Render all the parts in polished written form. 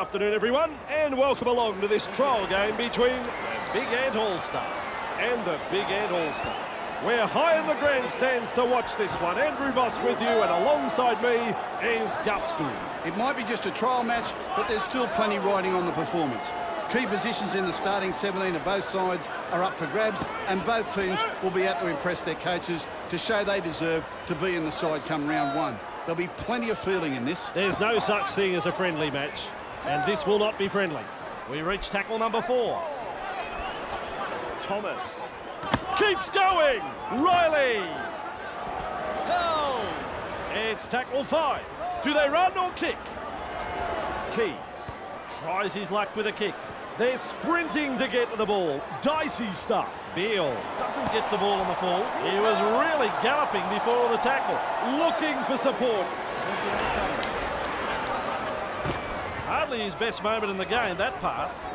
afternoon, everyone, and welcome along to this trial game between the Big Ant All-Stars and the Big Ant All-Stars. We're high in the grandstands to watch this one. Andrew Voss with you, and alongside me is Gus Gould. It might be just a trial match, but there's still plenty riding on the performance. Key positions in the starting 17 of both sides are up for grabs, and both teams will be out to impress their coaches to show they deserve to be in the side come round one. There'll be plenty of feeling in this. There's no such thing as a friendly match, and this will not be friendly. We reach tackle number 4. Thomas keeps going. Riley. It's tackle 5. Do they run or kick? Keys tries his luck with a kick. They're sprinting to get to the ball. Dicey stuff. Beale doesn't get the ball on the full. He was really galloping before the tackle, looking for support. Hardly his best moment in the game, that pass.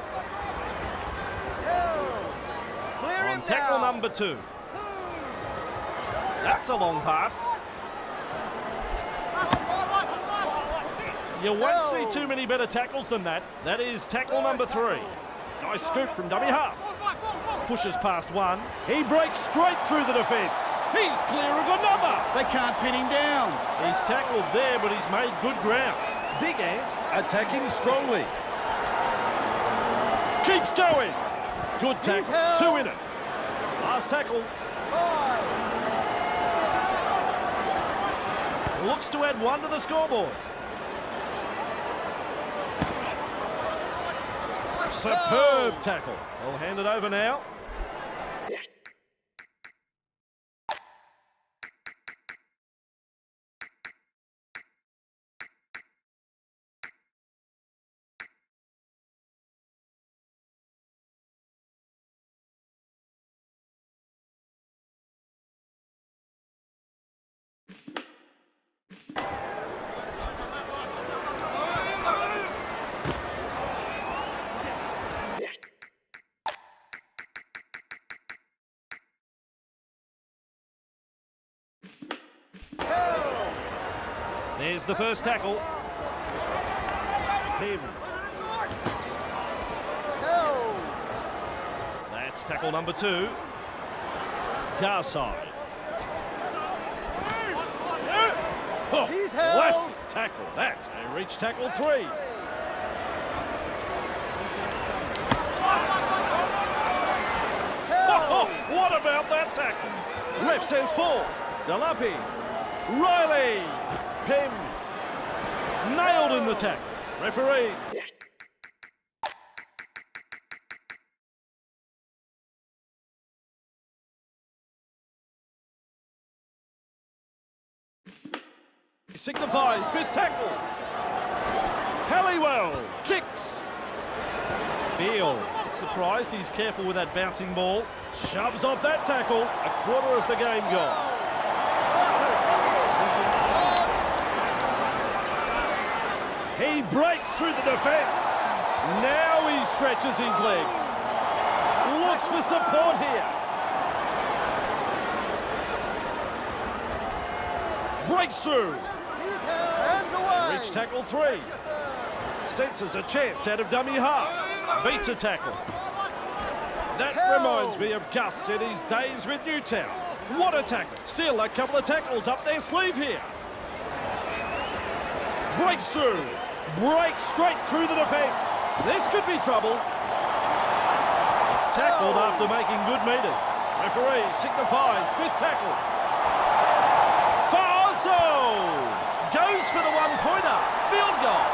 On tackle number 2. That's a long pass. You won't see too many better tackles than that. That is tackle number 3. Nice scoop from dummy half. Pushes past one. He breaks straight through the defence. He's clear of another. They can't pin him down. He's tackled there, but he's made good ground. Big Ant attacking strongly. Keeps going. Good tackle. 2 in it. Last tackle. Looks to add 1 to the scoreboard. Superb tackle. We'll hand it over now. There's the first tackle. Pim. That's tackle number 2. Garside. Oh, classic tackle that. They reach tackle 3. Oh, what about that tackle? Ref says 4. Dalapi. Riley. Pim. Nailed in the tackle. Referee. Signifies 5th tackle. Halliwell kicks. Beale, surprised, he's careful with that bouncing ball. Shoves off that tackle. A quarter of the game gone. He breaks through the defence. Now he stretches his legs. Looks for support here. Breaks through. Reach tackle 3. Senses a chance out of dummy half. Beats a tackle. That reminds me of Gus in his days with Newtown. What a tackle. Still a couple of tackles up their sleeve here. Breaks through. Breaks straight through the defence. This could be trouble. It's tackled after making good metres. Referee signifies 5th tackle. Faso goes for the 1-pointer. Field goal.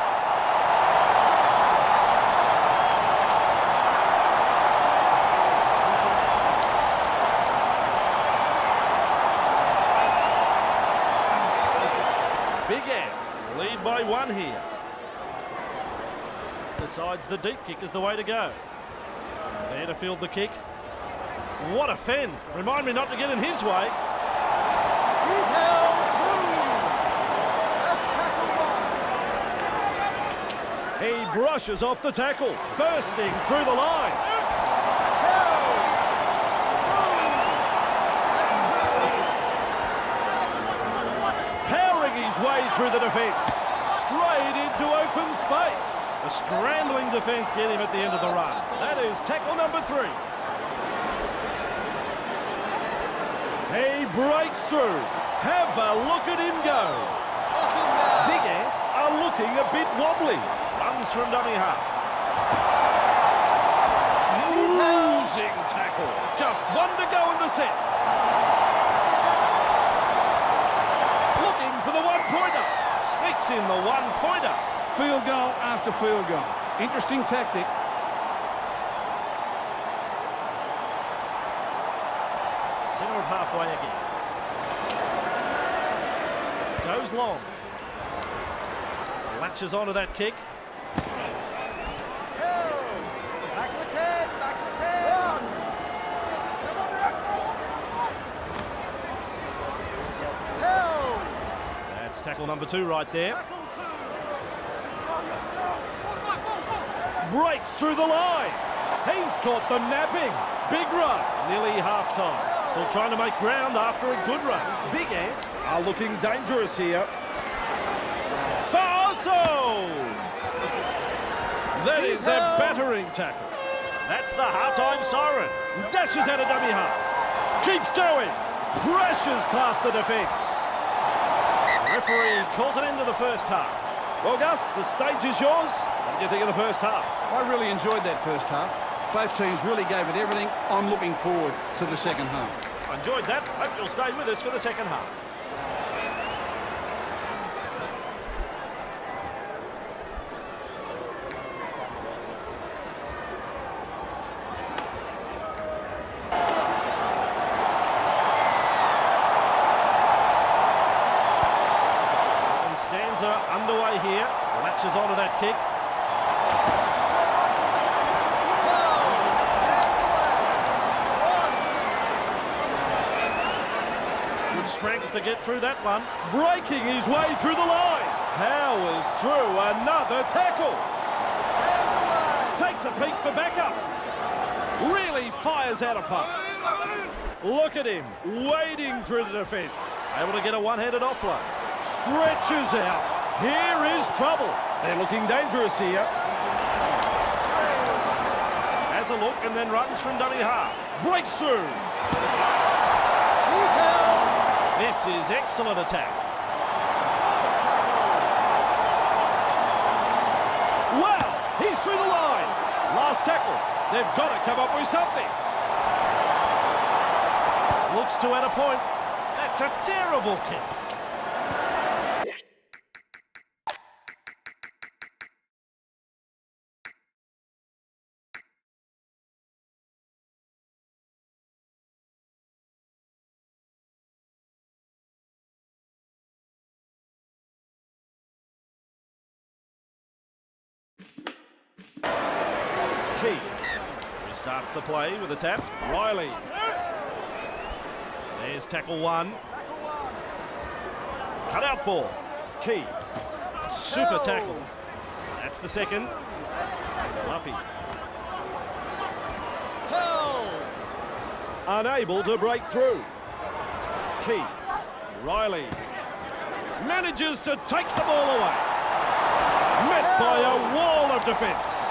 Big Ant lead by 1 here. Decides the deep kick is the way to go. There to field the kick. What a fend. Remind me not to get in his way. He's held. That's tackle 1. He brushes off the tackle, bursting through the line. Powering his way through the defence. Straight into open space. The scrambling defence get him at the end of the run. That is tackle number 3. He breaks through. Have a look at him go. Big Ant are looking a bit wobbly. Runs from dummy half. Losing tackle. Just one to go in the set. Looking for the one-pointer. Sneaks in the one-pointer. Field goal after field goal. Interesting tactic. Centre of halfway again. Goes long. Latches onto that kick. Back to 10, back to 10. Held. That's tackle number 2 right there. Tackle 2. Breaks through the line. He's caught the napping. Big run. Nearly half-time. Still trying to make ground after a good run. Big Ant are looking dangerous here. Faso! That is a battering tackle. That's the half-time siren. Dashes out of dummy half. Keeps going. Crashes past the defence. Referee calls it into the first half. Well, Gus, the stage is yours. What do you think of the first half? I really enjoyed that first half. Both teams really gave it everything. I'm looking forward to the second half. I enjoyed that. Hope you'll stay with us for the second half. And Stanza underway here. Latches onto that kick. Strength to get through that one. Breaking his way through the line. Powers through another tackle. Takes a peek for backup. Really fires out a pass. Look at him, wading through the defence. Able to get a one-handed offload. Stretches out. Here is trouble. They're looking dangerous here. Has a look and then runs from dummy half. Breaks through. He's held. This is excellent attack. Wow, he's through the line. Last tackle. They've got to come up with something. Looks to add a point. That's a terrible kick. Keys restarts the play with a tap. Riley. There's tackle 1. Tackle 1. Cut out ball. Keys. Super tackle. That's the second. Luppy. Held. Unable to break through. Keys. Riley. Manages to take the ball away. Met by a wall of defence.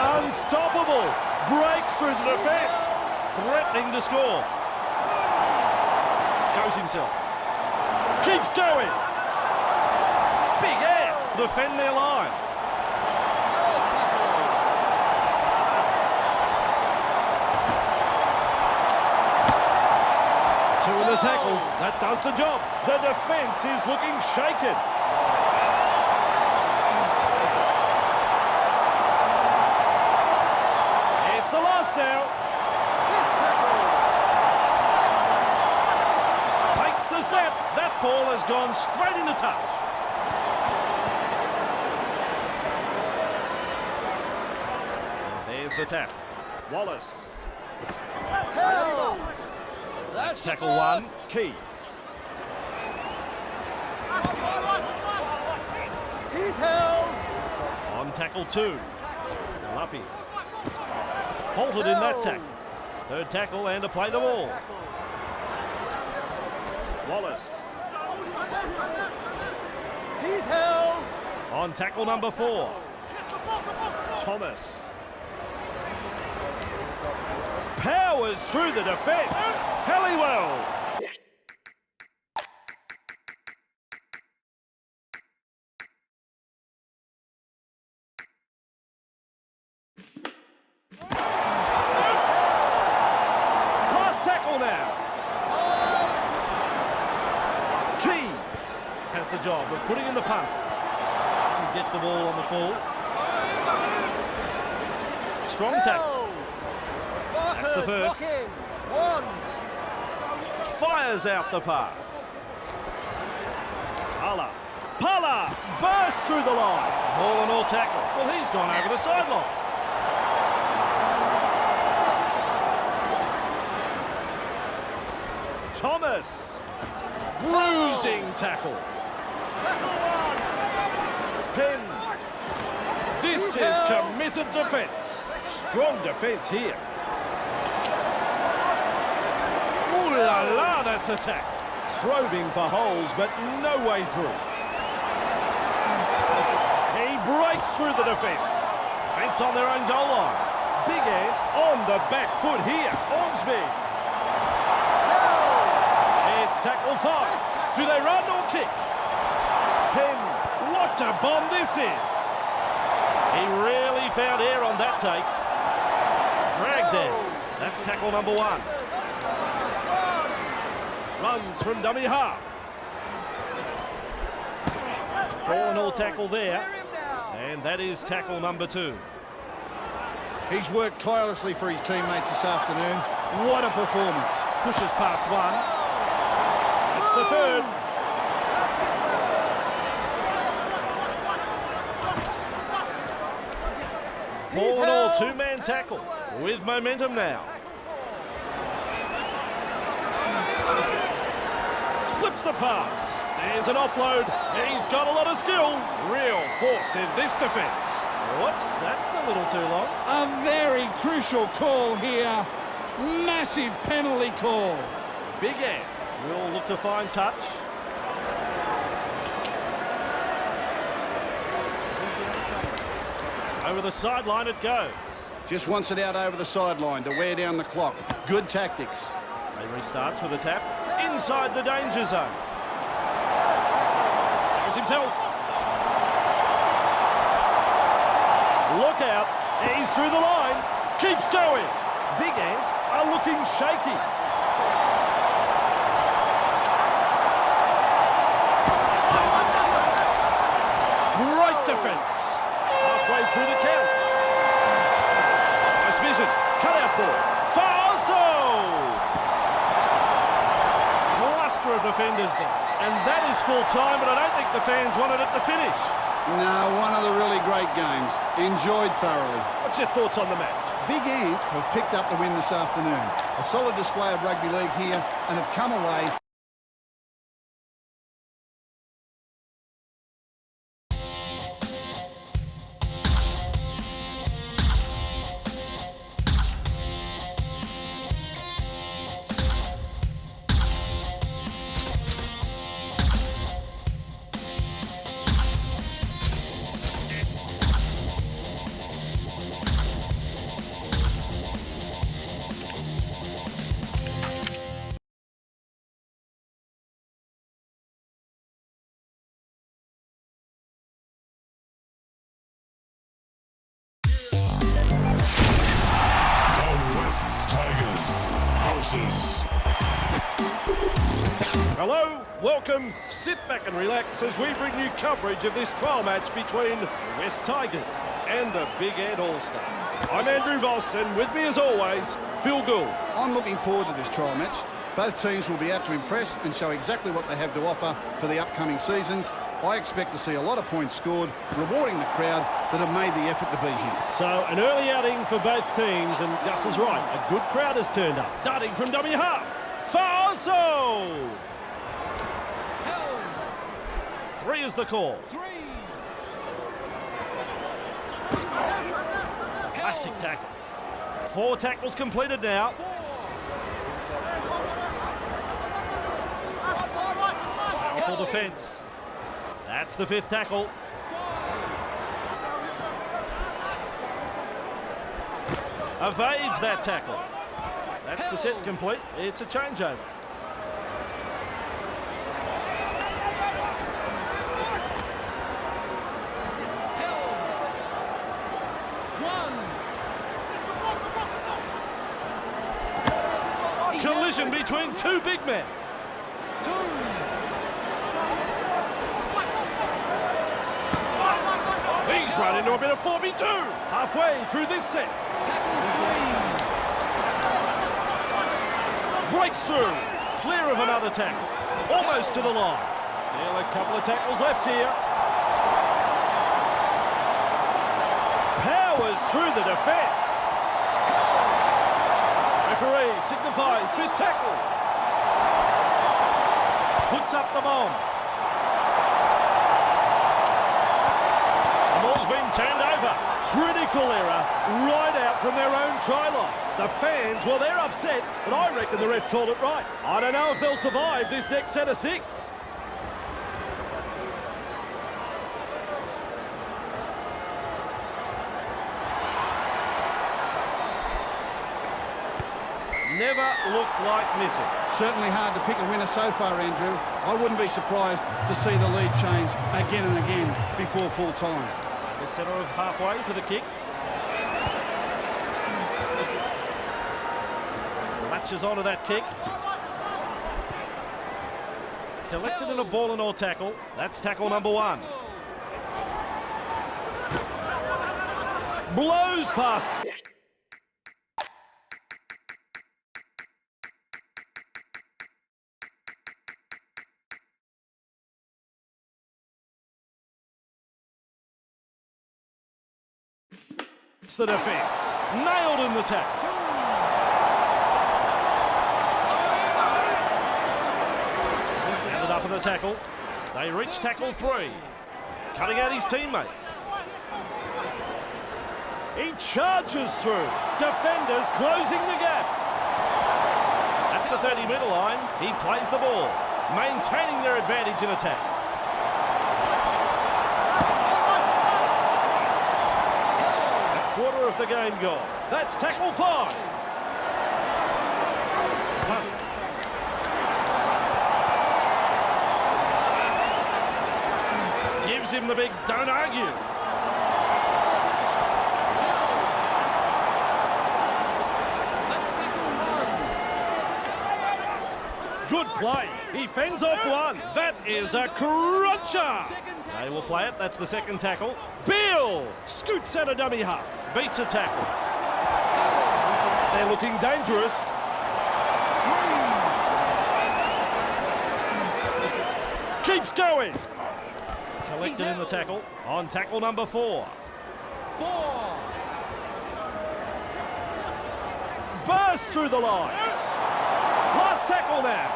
Unstoppable. Breaks through the defence. Threatening to score. Goes himself. Keeps going. Big Ant defend their line. Two in the tackle. That does the job. The defence is looking shaken. It's the last now. Takes the snap. That ball has gone straight into touch. There's the tap. Wallace. Held. That's tackle 1. Keys. He's held. On tackle 2. Luppy. Halted in that tackle. Third tackle and to play the ball. He's held. On tackle number 4. Thomas. Powers through the defence. Halliwell. Last tackle now. Keys has the job of putting in the punt. Doesn't get the ball on the full. Strong tackle. That's the first. One. Fires out the pass. Pala bursts through the line. All in all tackle. Well, he's gone over the sideline. Thomas. Bruising tackle. Tackle one. Penn. This is committed defence. Strong defence here. Ooh la la, that's attack. Probing for holes, but no way through. He breaks through the defence. Defence on their own goal line. Big Ant on the back foot here. Ormsby. It's tackle 5. Do they run or kick? Penn, what a bomb this is. He really found air on that take. Dragged down. That's tackle number 1. Runs from dummy half. All in all tackle there. And that is tackle number 2. He's worked tirelessly for his teammates this afternoon. What a performance. Pushes past 1. That's the 3rd. All in all, 2-man tackle with momentum now. Slips the pass. There's an offload. He's got a lot of skill. Real force in this defence. Whoops, that's a little too long. A very crucial call here. Massive penalty call. Big Ant will look to find touch. Over the sideline it goes. Just wants it out over the sideline to wear down the clock. Good tactics. He restarts with a tap inside the danger zone. Shows himself. Look out. He's through the line. Keeps going. Big Ant are looking shaky. Great defence. Halfway through the count. Nice vision. Cut out ball. Farso! Cluster of defenders there. And that is full time, but I don't think the fans wanted it to finish. No, one of the really great games. Enjoyed thoroughly. What's your thoughts on the match? Big Ant have picked up the win this afternoon. A solid display of rugby league here and have come away Hello, welcome, sit back and relax as we bring you coverage of this trial match between the West Tigers and the Big Ant All-Star. I'm Andrew Voss, and with me as always, Phil Gould. I'm looking forward to this trial match. Both teams will be out to impress and show exactly what they have to offer for the upcoming seasons. I expect to see a lot of points scored, rewarding the crowd that have made the effort to be here. So, an early outing for both teams, and Gus is right. A good crowd has turned up. Darting from dummy half. Farso! 3 is the call. 3. Classic tackle. 4 tackles completed now. 4. Powerful defence. That's the 5th tackle. Evades that tackle. That's the set complete. It's a changeover. Collision between two big men. He's run into a bit of 4v2 halfway through this set. Breaks through, clear of another tackle, almost to the line. Still a couple of tackles left here. Powers through the defence. Referee signifies 5th tackle. Puts up the bomb. The ball's been turned over. Critical error right out from their own try line. The fans, well, they're upset, but I reckon the ref called it right. I don't know if they'll survive this next set of 6. Never looked like missing. Certainly hard to pick a winner so far, Andrew. I wouldn't be surprised to see the lead change again and again before full time. The centre of halfway for the kick. Latches onto that kick. Collected in a ball and all tackle. That's tackle number 1. Blows past. The defence. Nailed in the tackle. Ended up in the tackle. They reach tackle 3. Cutting out his teammates. He charges through. Defenders closing the gap. That's the 30-metre line. He plays the ball, maintaining their advantage in attack. Quarter of the game gone. That's tackle 5. Punts. Gives him the big don't argue. That's tackle 1. Good play. He fends off one. That is a cruncher. They will play it. That's the 2nd tackle. Beale scoots out a dummy half. Beats a tackle. They're looking dangerous. 3. Keeps going. Collected in the tackle. On tackle number 4. 4. Bursts through the line. Last tackle now.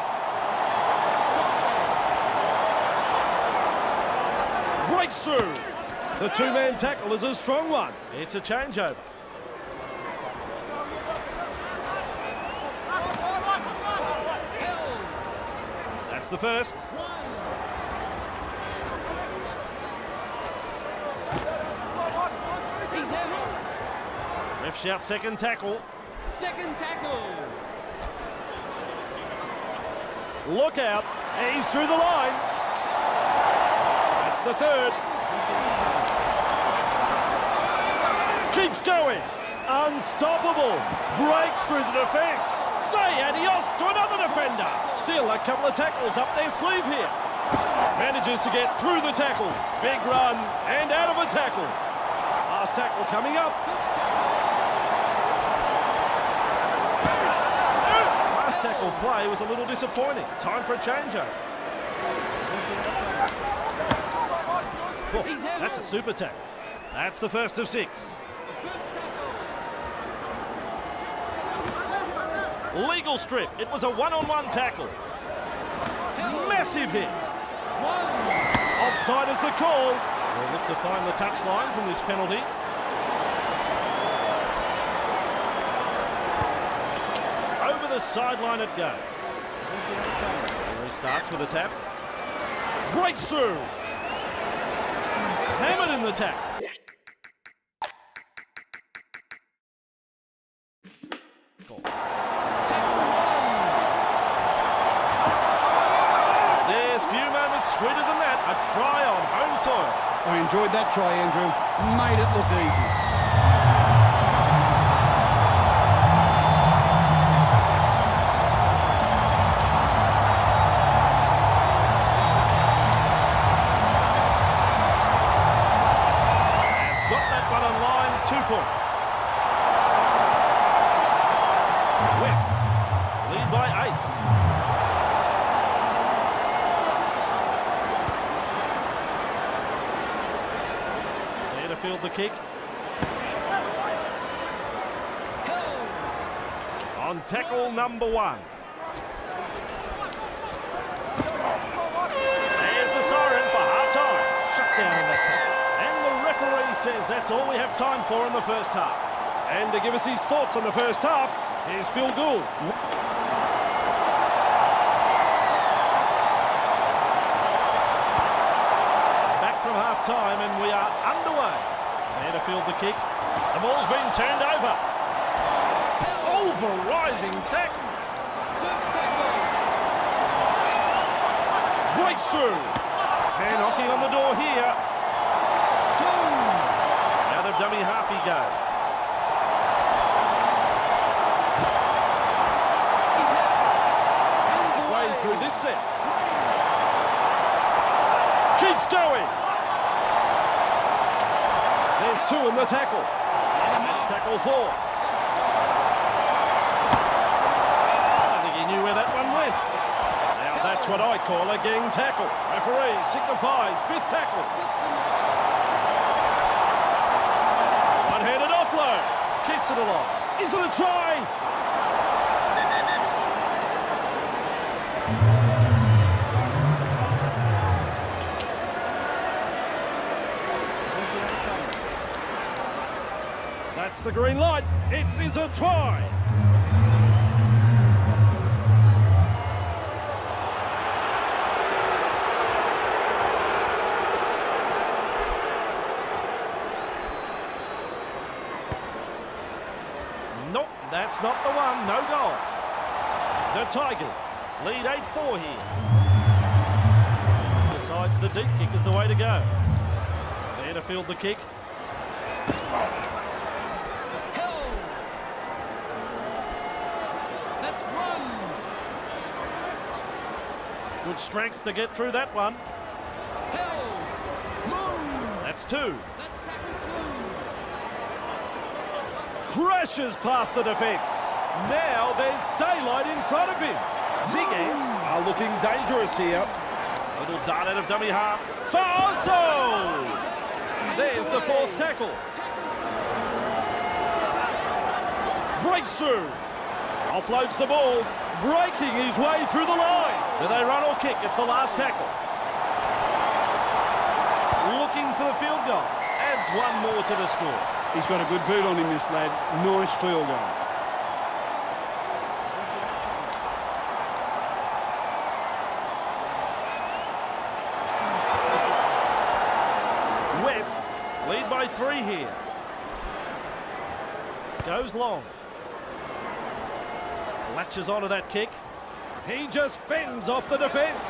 Breaks through. The 2-man tackle is a strong one. It's a changeover. That's the 1st. 1. He's in. Ref shouts 2nd tackle. 2nd tackle. Look out. He's through the line. That's the 3rd. Keeps going. Unstoppable. Breaks through the defence. Say adios to another defender. Still a couple of tackles up their sleeve here. Manages to get through the tackle. Big run and out of a tackle. Last tackle coming up. Last tackle play was a little disappointing. Time for a changeover. Oh, that's a super tackle. That's the 1st of 6. Legal strip. It was a one-on-one tackle. Massive hit. Offside is the call. We'll look to find the touchline from this penalty. Over the sideline it goes. He restarts with a tap. Breaks through. Hammered in the tackle. There's few moments sweeter than that. A try on home soil. I enjoyed that try, Andrew. Made it look easy. Has got that one on line, 2 points. Wests lead by 8. There to field the kick. On tackle number 1. There's the siren for half-time. Shut down in that tackle. And the referee says that's all we have time for in the first half. And to give us his thoughts on the first half, here's Phil Gould. Back from half-time and we are underway. There to field the kick. The ball's been turned over. Over-rising tackle. Breaks through. And knocking on the door here. Out of dummy half he goes. Way through this set. Keeps going. There's 2 in the tackle. And that's tackle 4. I think he knew where that one went. Now that's what I call a gang tackle. Referee signifies 5th tackle. One-handed offload. Keeps it alive. Is it a try? That's the green light. It is a try. Nope, that's not the one. No goal. The Tigers lead 8-4 here. Decides the deep kick is the way to go. There to field the kick. Good strength to get through that one. That's 2. Crashes past the defence. Now there's daylight in front of him. Big Ants are looking dangerous here. Little dart out of dummy half. Farso! There's the 4th tackle. Breaks through. Offloads the ball. Breaking his way through the line. Do they run or kick? It's the last tackle. Looking for the field goal. Adds 1 more to the score. He's got a good boot on him, this lad. Nice field goal. Wests lead by 3 here. Goes long. Latches onto that kick. He just fends off the defence.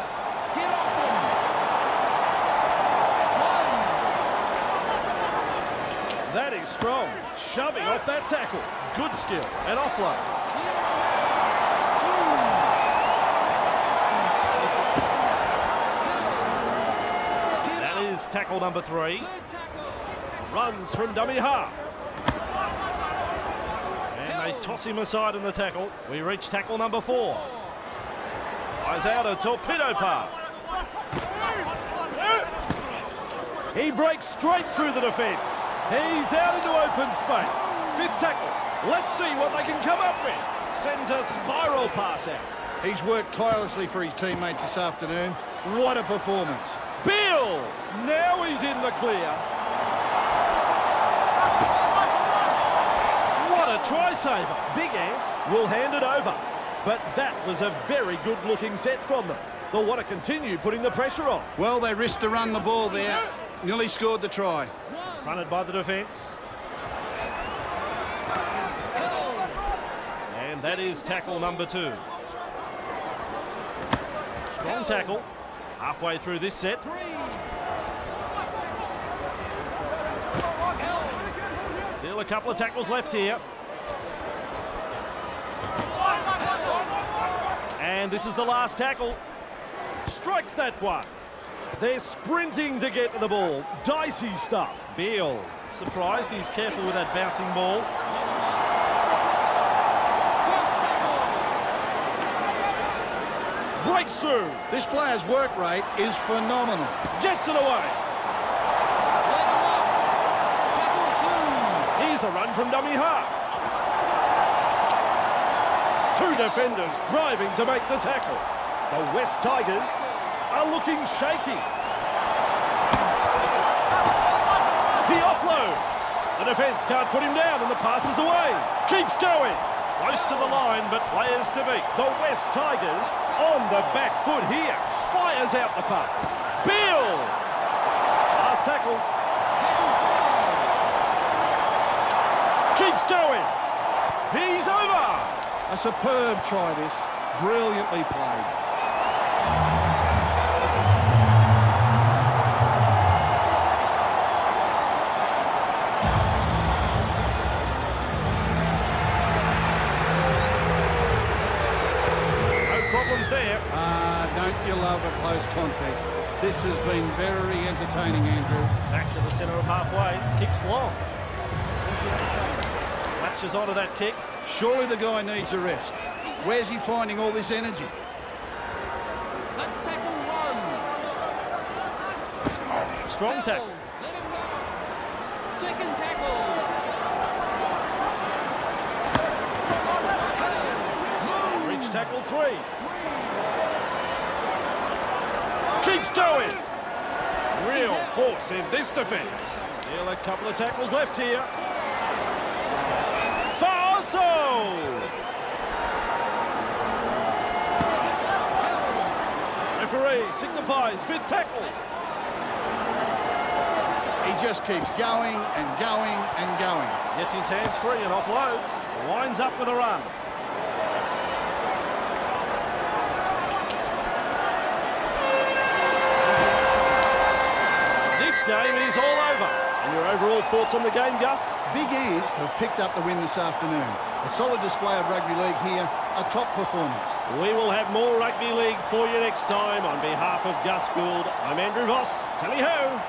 Get off him. That is strong. Shoving off that tackle. Good skill and offload. That is tackle number 3. Runs from dummy half. And they toss him aside in the tackle. We reach tackle number 4. Eyes out a torpedo pass. He breaks straight through the defence. He's out into open space. 5th tackle. Let's see what they can come up with. Sends a spiral pass out. He's worked tirelessly for his teammates this afternoon. What a performance. Bill! Now he's in the clear. What a try saver. Big Ant will hand it over. But that was a very good-looking set from them. They'll want to continue putting the pressure on. Well, they risked to run the ball there. Nearly scored the try. Fronted by the defence. And that is tackle number 2. Strong tackle. Halfway through this set. Still a couple of tackles left here. And this is the last tackle. Strikes that one. They're sprinting to get to the ball. Dicey stuff. Beale. Surprised he's careful with that bouncing ball. Breaks through. This player's work rate is phenomenal. Gets it away. Here's a run from dummy half. 2 defenders driving to make the tackle. The West Tigers are looking shaky. He offloads. The defence can't put him down and the pass is away. Keeps going. Close to the line, but players to beat. The West Tigers on the back foot here. Fires out the pass. Beale. Last tackle. Keeps going. He's over. A superb try this. Brilliantly played. There. Don't you love a close contest? This has been very entertaining, Andrew. Back to the centre of halfway. Kicks long. Latches onto that kick. Surely the guy needs a rest. Where's he finding all this energy? That's tackle 1. Strong tackle. Let him go. Second tackle. Reach tackle 3. Keeps going. Real force in this defence. Still a couple of tackles left here. Farso! Referee signifies 5th tackle. He just keeps going and going and going. Gets his hands free and offloads. Winds up with a run. Game is all over. And your overall thoughts on the game, Gus? Big Ant have picked up the win this afternoon. A solid display of rugby league here, a top performance. We will have more rugby league for you next time. On behalf of Gus Gould, I'm Andrew Voss. Tally-ho!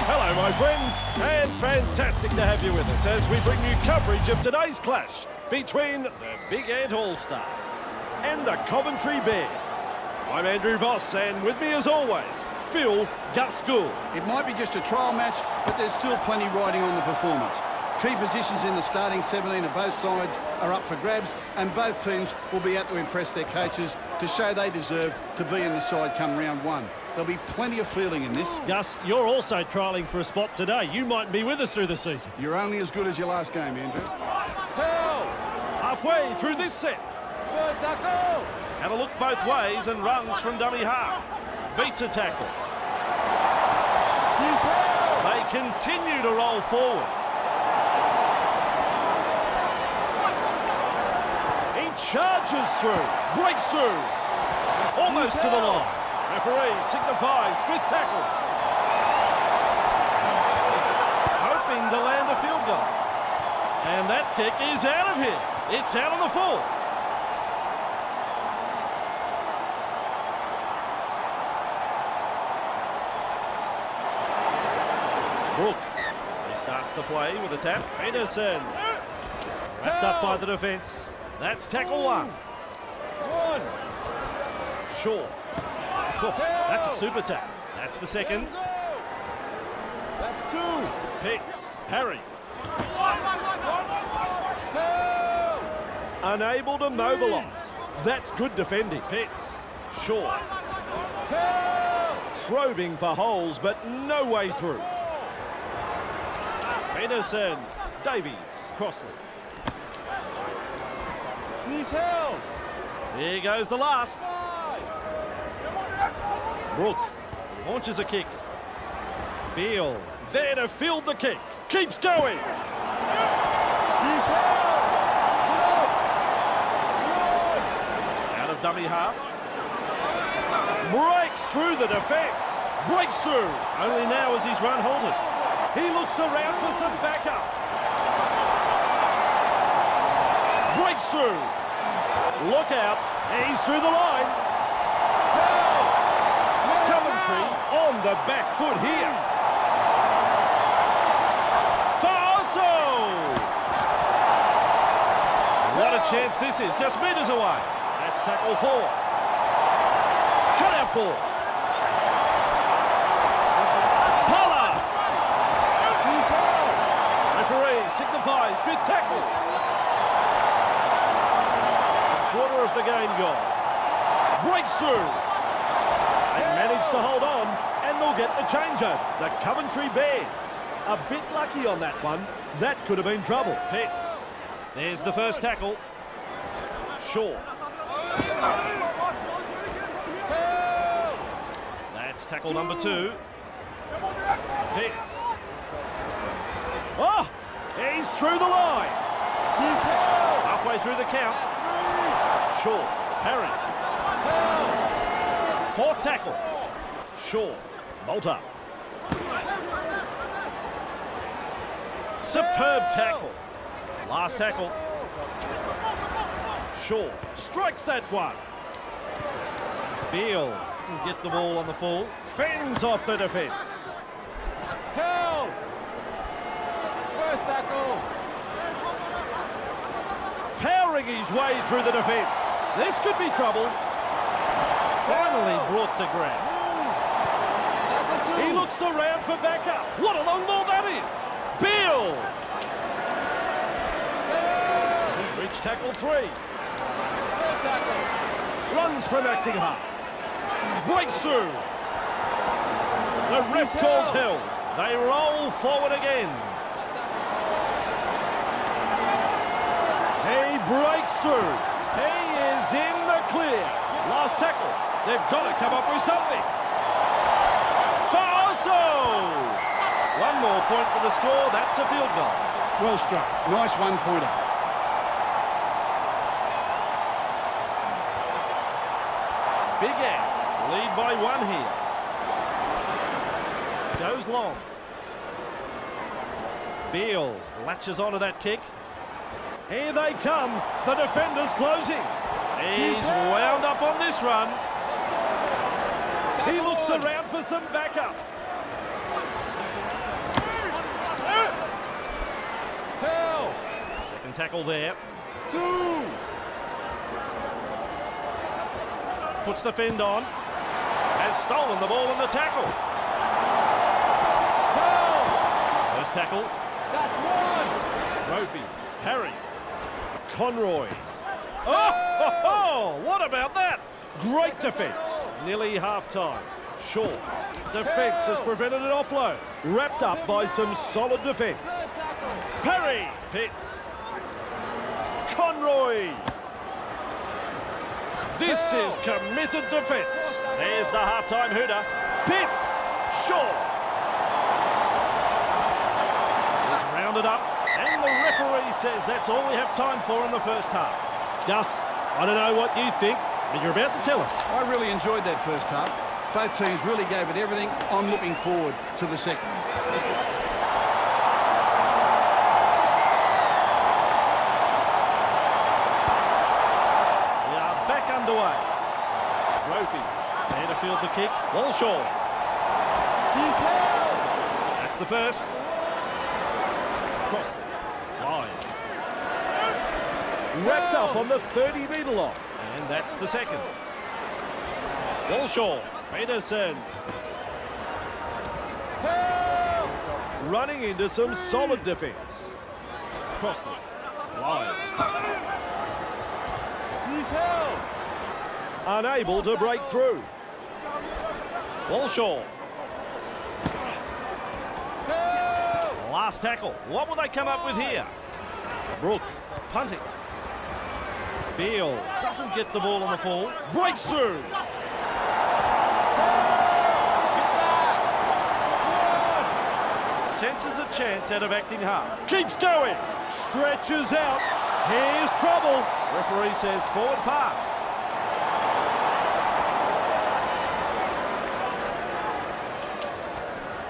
Hello, my friends, and fantastic to have you with us as we bring you coverage of today's clash between the Big Ant All-Stars and the Coventry Bears. I'm Andrew Voss, and with me as always, Phil Gus Gould. It might be just a trial match, but there's still plenty riding on the performance. Key positions in the starting 17 of both sides are up for grabs, and both teams will be out to impress their coaches to show they deserve to be in the side come round 1. There'll be plenty of feeling in this. Gus, you're also trialling for a spot today. You might be with us through the season. You're only as good as your last game, Andrew. Halfway through this set. Good tackle. Have a look both ways and runs from dummy half. Beats a tackle. They continue to roll forward. He charges through, breaks through. Almost to the line. Referee signifies fifth tackle. Hoping to land a field goal. And that kick is out of here. It's out on the full. Brook. He starts the play with a tap. Peterson. Wrapped up by the defence. That's tackle one. Shaw. Oh, that's a super tap. That's the second. That's two. Pitts. Harry. Unable to mobilise. That's good defending. Pitts. Shaw. Probing for holes, but no way through. Peterson. Davies. Crossley. He's held. Here goes the last. Brook launches a kick. Beale there to field the kick. Keeps going. Out of dummy half. Breaks through the defence. Breaks through. Only now is his run halted. He looks around for some backup. Breaks through. Look out. He's through the line. Coventry on the back foot here. Faso! What a chance this is. Just metres away. That's tackle 4. Cut out ball. Pollard. Referee signifies fifth tackle. Quarter of the game gone. Breaks through. They managed to hold on, and they'll get the changeover. The Coventry Bears a bit lucky on that one. That could have been trouble. Pitts. There's the first tackle. Shaw. That's tackle number 2. Pitts. Oh, he's through the line. Halfway through the count. Shaw. Harry. Fourth tackle. Shaw. Bolter. Superb tackle. Last tackle. Shaw strikes that one. Beale doesn't get the ball on the full. Fends off the defence. Held. First tackle. Powering his way through the defence. This could be trouble. Finally brought to ground. He looks around for backup. What a long ball that is. Beale. Reach tackle 3. Runs from acting half. Breaks through. The ref calls held. They roll forward again. He breaks through. He is in the clear. Last tackle. They've got to come up with something. Faso! One more point for the score. That's a field goal. Well struck. Nice one-pointer. Big Ant lead by 1 here. Goes long. Beale latches onto that kick. Here they come. The defender's closing. He's wound up on this run. He looks around for some backup. Second tackle there. 2. Puts the fend on. Has stolen the ball in the tackle. First tackle. That's 1. Rofi. Harry. Conroy. Oh, what about that? Great defence. Nearly half-time. Shaw. Defence has prevented an offload. Wrapped up by some solid defence. Perry. Pitts. Conroy. This is committed defence. There's the half-time hooter. Pitts. Shaw. He's rounded up. And the referee says that's all we have time for in the first half. Gus, I don't know what you think, But you're about to tell us. I really enjoyed that first half. Both teams really gave it everything. I'm looking forward to the second. We are back underway. Rofi, there to field the kick. Walshaw. That's the first. Cross. Line. Wrapped up on the 30-metre line. And that's the second. Walshaw. Peterson. Running into some solid defence. Crossley. Line. Unable to break through. Walshaw. Last tackle. What will they come up with here? Brook punting. Beale doesn't get the ball on the fall. Breaks through. Senses a chance out of acting hard. Keeps going. Stretches out. Here's trouble. Referee says forward pass.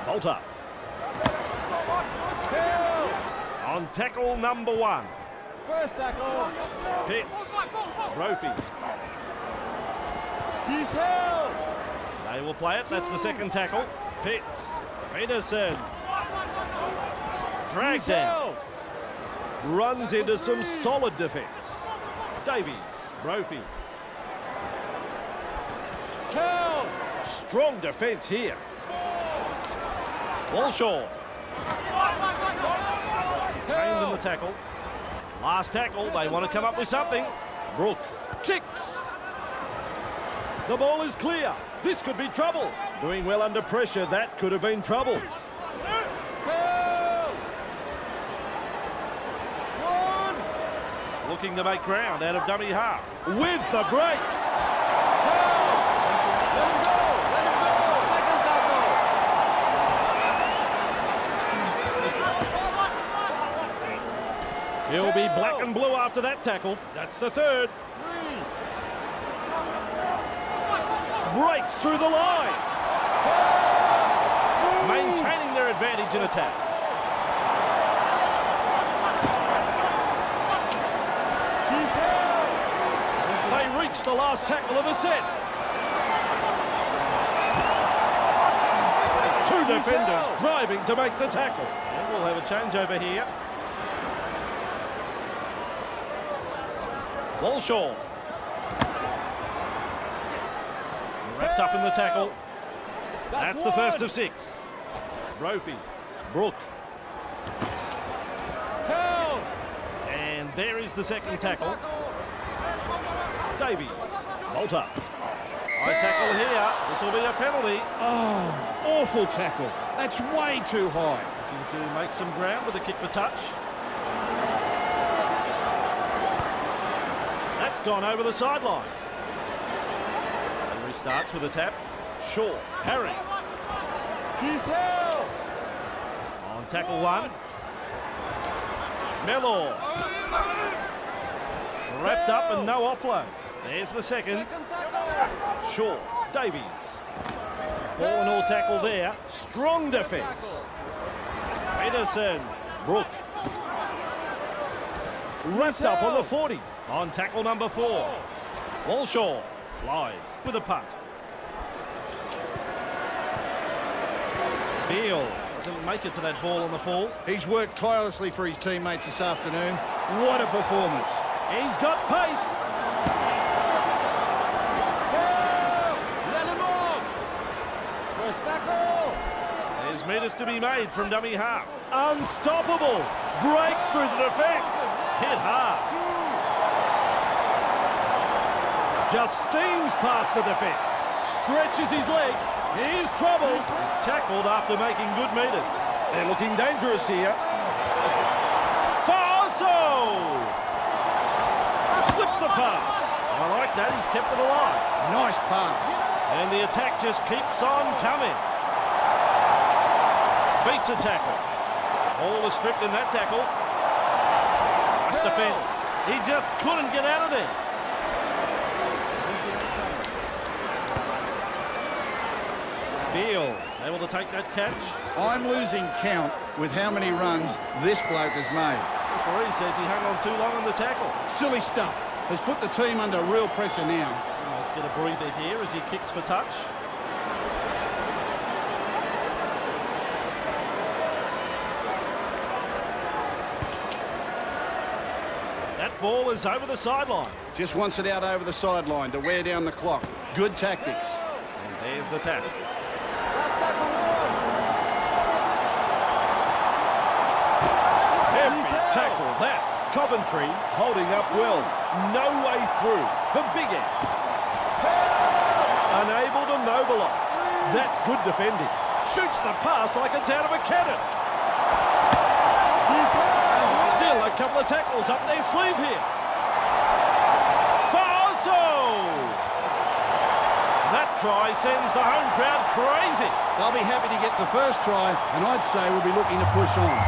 Bolter. On tackle number 1. First tackle. Pitts. Rofi. He's held. They will play it. That's the second tackle. Pitts. Peterson. Dragged down. Runs into some solid defence. Davies. Rofi. Held. Strong defence here. Walshaw. Retained in the tackle. Last tackle, they want to come up with something. Brook kicks. The ball is clear. This could be trouble. Doing well under pressure, that could have been trouble. Looking to make ground out of dummy half. With the break. Let him go. Second tackle. He'll be black and blue after that tackle. That's the third. Breaks through the line. Maintaining their advantage in attack. They reach the last tackle of the set. Two defenders driving to make the tackle. And we'll have a changeover here. Walshaw. Wrapped up in the tackle. That's the first of 6. Rofi. Brook. And there is the second tackle. Davies. Bolter. High tackle here. This will be a penalty. Oh, awful tackle. That's way too high. Looking to make some ground with a kick for touch. That's gone over the sideline. And restarts with a tap. Shaw. Harry. He's held. On tackle 1. Mellor. Wrapped up and no offload. There's the second. Shaw. Davies. Ball and all tackle there. Strong defence. Peterson. Brook. Wrapped up on the 40. On tackle number 4. Walshaw. Live with a punt. Beale doesn't make it to that ball on the fall. He's worked tirelessly for his teammates this afternoon. What a performance. He's got pace. Let him on. First tackle. There's meters to be made from dummy half. Unstoppable. Breaks through the defence. Hit hard. Just steams past the defence. Stretches his legs. Here's trouble. He's tackled after making good meters. They're looking dangerous here. Faso! Slips the pass. I like that. He's kept it alive. Nice pass. And the attack just keeps on coming. Beats a tackle. All is stripped in that tackle. Nice defence. He just couldn't get out of there. Beale able to take that catch. I'm losing count with how many runs this bloke has made. Referee says he hung on too long on the tackle. Silly stuff. Has put the team under real pressure now. Let's get a breather here as he kicks for touch. That ball is over the sideline. Just wants it out over the sideline to wear down the clock. Good tactics. And there's the tap. Last tackle won. Heavy tackle, that. Coventry holding up well. No way through for Big Ed. Unable to mobilise. That's good defending. Shoots the pass like it's out of a cannon. Still a couple of tackles up their sleeve here. Faso! That try sends the home crowd crazy. They'll be happy to get the first try, and I'd say we'll be looking to push on.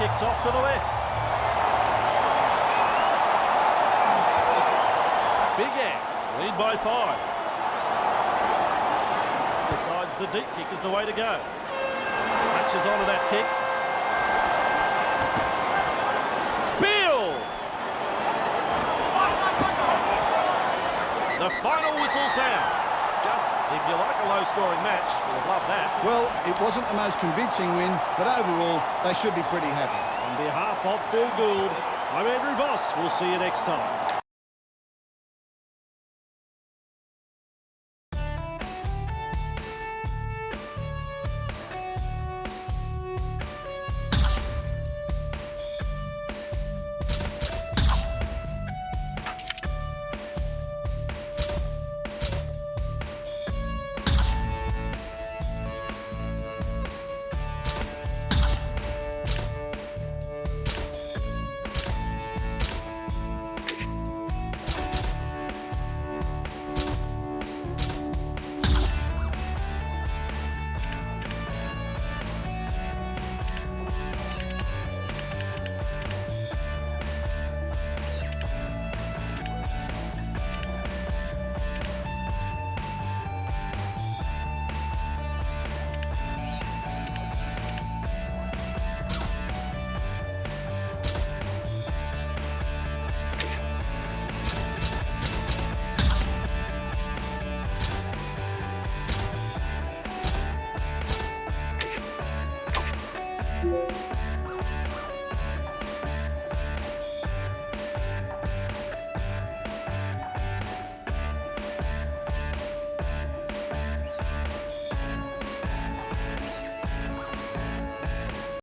Kicks off to the left. Big Ed, lead by 5. Decides the deep kick is the way to go. Latches onto that kick. Beale! The final whistle sounds. Just, if you like a low-scoring match, you'll love that. Well, it wasn't the most convincing win, but overall, they should be pretty happy. On behalf of Phil Gould, I'm Andrew Voss. We'll see you next time.